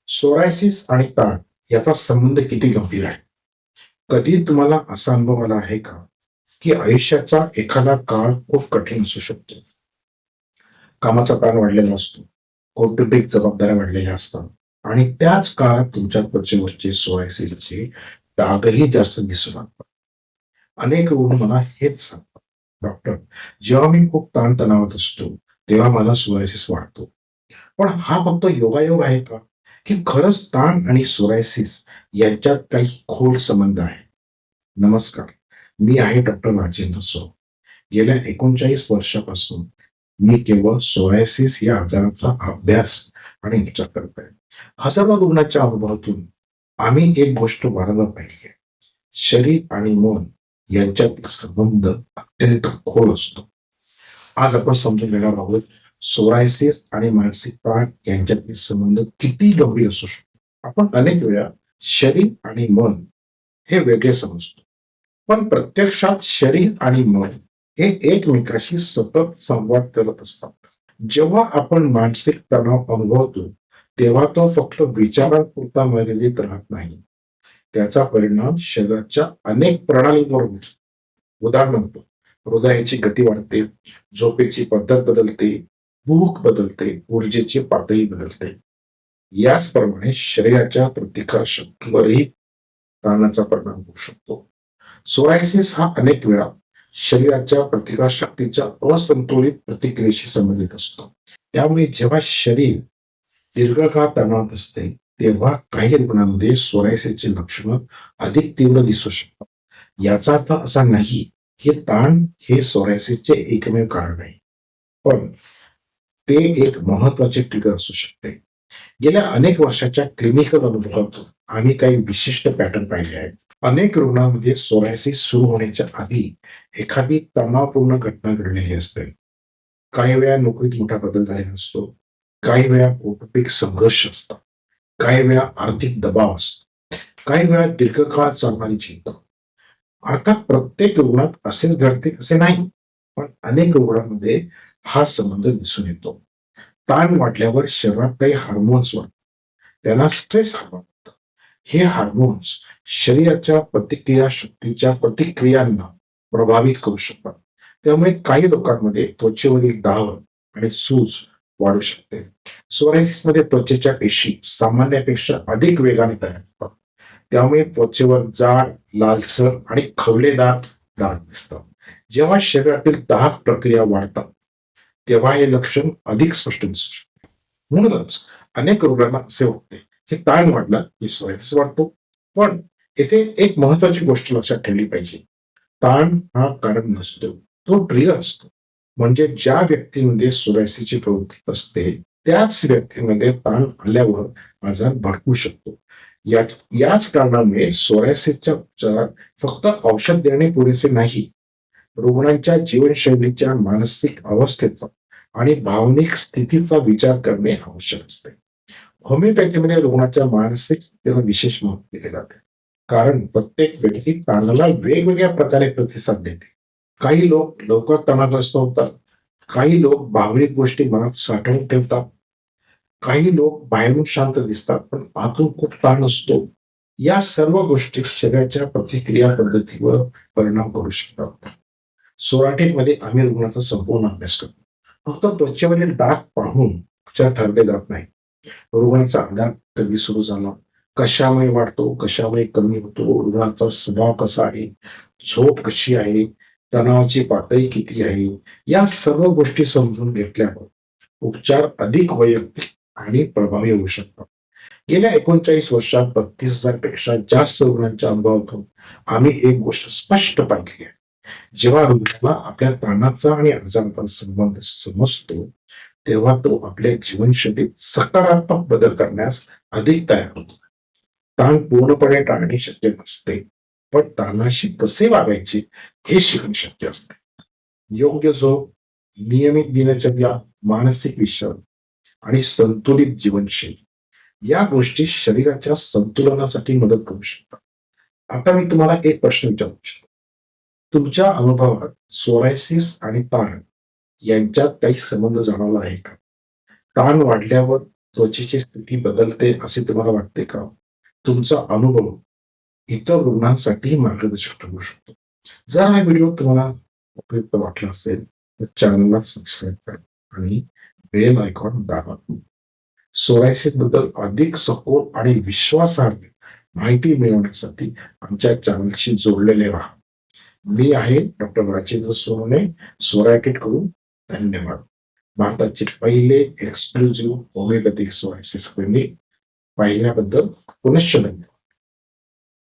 Psoriasis आणि ताण याचा संबंध किती गंभीर आहे? कधी तुम्हाला असा अनुभव आला आहे का, की आयुष्याचा एखादा काळ खूप कठीण असू शकतो. कामाचा ताण वाढलेला असतो, कौटुंबिक जबाबदाऱ्या वाढलेल्या असतात आणि त्याच काळात तुमच्या त्वचेवरचे सोरायसिसचे डागही जास्त दिसू लागतात. अनेक रुग्ण मला हेच सांगतात, डॉक्टर, जेव्हा मी खूप ताणतणावात असतो, तेव्हा मला सोरायसिस वाढतो. पण हा फक्त योगायोग आहे का? की खरंच ताण आणि सोरायसिस यांच्यात काही खोल संबंध आहे? नमस्कार, मी आहे डॉक्टर राजेंद्र सो. गेल्या 39 वर्षापासून मी केवळ सोरायसिस या आजाराचा अभ्यास आणि उपचार करत आहे. हजारो रुग्णाच्या अनुभवातून आम्ही एक गोष्ट वारंवार पाहिली आहे. शरीर आणि मन यांच्यातील संबंध अत्यंत खोल असतो. आज आपण समजून घेणार आहोत सोरायसिस आणि मानसिक ताण यांच्यातील संबंध किती गंभीर असू शकतो. आपण अनेक वेळा शरीर आणि मन हे वेगळे समजतो, पण प्रत्यक्षात शरीर आणि मन हे एकमेकाशी सतत संवाद करत असतात. जेव्हा आपण मानसिक तणाव अनुभवतो, तेव्हा तो फक्त विचारांपुरता मर्यादित राहत नाही. त्याचा परिणाम शरीराच्या अनेक प्रणालींवर होतो. उदाहरणार्थ, हृदयाची गती वाढते, झोपेची पद्धत बदलते, भूक बदलते, ऊर्जेची पातळी बदलते. याचप्रमाणे शरीराच्या प्रतिकार शक्तीवरही ताणाचा परिणाम होऊ शकतो. सोरायसिस हा अनेक वेळा शरीराच्या प्रतिकार शक्तीच्या असंतुलित प्रतिक्रियेशी संबंधित असतो. त्यामुळे जेव्हा शरीर दीर्घकाळ तणावात असते, तेव्हा काही रुग्णांमध्ये सोरायसिसची लक्षणं अधिक तीव्र दिसू शकतात. याचा अर्थ असा नाही की ताण हे सोरायसिसचे एकमेव कारण आहे, पण ते एक महत्वाचे ट्रिगर असू शकते. गेल्या अनेक वर्षाच्या क्लिनिकल अनुभवातून आम्ही काही विशिष्ट पॅटर्न पाहिले आहेत. अनेक रुग्णांमध्ये सोरायसिस सुरू होण्याच्या आधी एखादी तणावपूर्ण घटना घडलेली असते. काही वेळा नोकरीत मोठा बदल झालेला असतो, काही वेळा कौटुंबिक संघर्ष असतात, काही वेळा आर्थिक दबाव असतो, काही वेळा दीर्घकाळ चालणारी चिंता. अर्थात प्रत्येक रुग्णात असेच घडते असे नाही, पण अनेक रुग्णांमध्ये हा संबंध दिसून येतो. ताण वाढल्यावर शरीरात काही हार्मोन्स वाढतात, त्याला स्ट्रेस हार्मोन म्हणतात. हे हार्मोन्स शरीराच्या प्रतिक्रिया शक्तीच्या प्रतिक्रियांना प्रभावित करू शकतात. त्यामुळे काही लोकांमध्ये त्वचेवरील दाग आणि सूज वाढू शकते. सोरायसिस मध्ये त्वचेच्या पेशी सामान्यापेक्षा अधिक वेगाने तयार होतात. त्यामुळे त्वचेवर जाड, लालसर आणि खवलेदार डाग दिसतात. जेव्हा शरीरातील दाहक प्रक्रिया वाढतात, तेव्हा हे लक्षण अधिक स्पष्ट दिसू शकते. म्हणूनच अनेक रुग्णांना असे वाटते की ताण वाढला की सोरायसिस वाढतो. पण येथे एक महत्वाची गोष्ट लक्षात ठेवली पाहिजे. ताण हा कारण नसतो, तो ट्रिगर असतो. म्हणजे ज्या व्यक्तीमध्ये सोरायसिसची प्रवृत्ती असते, त्याच व्यक्तीमध्ये ताण आल्यावर आजार भडकू शकतो. याच कारणामुळे सोरायसिसच्या उपचारात फक्त औषध देणे पुरेसे नाही. रुग्णांच्या जीवनशैलीच्या मानसिक अवस्थेचा आणि भावनिक स्थितीचा विचार करणे आवश्यक असते. होमिओपॅथीमध्ये रुग्णाच्या मानसिक स्थितीला विशेष महत्व दिले जाते, कारण प्रत्येक व्यक्ती ताणाला वेगवेगळ्या प्रकारे प्रतिसाद देते. काही लोक लवकर तणावग्रस्त होतात, काही लोक भावनिक गोष्टी मनात साठवून ठेवतात, काही लोक बाहेरून शांत दिसतात पण आतून खूप ताण असतो. या सर्व गोष्टी शरीराच्या प्रतिक्रिया पद्धतीवर परिणाम करू शकतात. सोरायटिस मध्ये आम्ही रुग्णाचा संपूर्ण अभ्यास करतो. फक्त त्वचेवरील डाग पाहून उपचार ठरवले जात नाही. रुग्णाचा आधार कधी सुरू झाला, कशामुळे वाढतो, कशामुळे कमी होतो, रुग्णाचा स्वभाव कसा आहे, झोप कशी आहे, तणावाची पातळी किती आहे, या सर्व गोष्टी समजून घेतल्यावर उपचार अधिक वैयक्तिक आणि प्रभावी होऊ शकतात. गेल्या 39 वर्षात 32,000 पेक्षा जास्त रुग्णांच्या अनुभवातून आम्ही एक गोष्ट स्पष्ट पाहिली आहे. जेव्हा रुग्णाला आपल्या ताणाचा आणि आजाराचा संबंध समजतो, तेव्हा तो आपल्या जीवनशैलीत सकारात्मक बदल करण्यास अधिक तयार होतो. ताण पूर्णपणे टाळणे शक्य नसते, पण ताणाशी कसे वागायचे हे शिकणे शक्य असते. योग्य झोप, नियमित दिनचर्या, मानसिक विश्राम आणि संतुलित जीवनशैली या गोष्टी शरीराच्या संतुलनासाठी मदत करू शकतात. आता मी तुम्हाला एक प्रश्न विचारू इच्छितो. तुमच्या अनुभवात सोरायसिस आणि ताण यांच्यात काही संबंध जाणवला आहे का? ताण वाढल्यावर त्वचेची स्थिती बदलते असे तुम्हाला वाटते का? तुमचा अनुभव इतर रुग्णांसाठी मार्गदर्शक ठरू शकतो. जर हा व्हिडिओ तुम्हाला उपयुक्त वाटला असेल तर चॅनलला सबस्क्राईब करा आणि बेल आयकॉन दाबा. सोरायसिस बद्दल अधिक सखोल आणि विश्वासार्ह माहिती मिळवण्यासाठी आमच्या चॅनलशी जोडलेले राहा. मी आहे डॉक्टर राजेंद्र सोनवणे, सोरायटेड कडून. धन्यवाद. भारताचे पहिले एक्सक्लुझिव्ह होमिओपॅथिक सोरायसिस क्लिनिक पाहिल्याबद्दल पुनश्च धन्यवाद.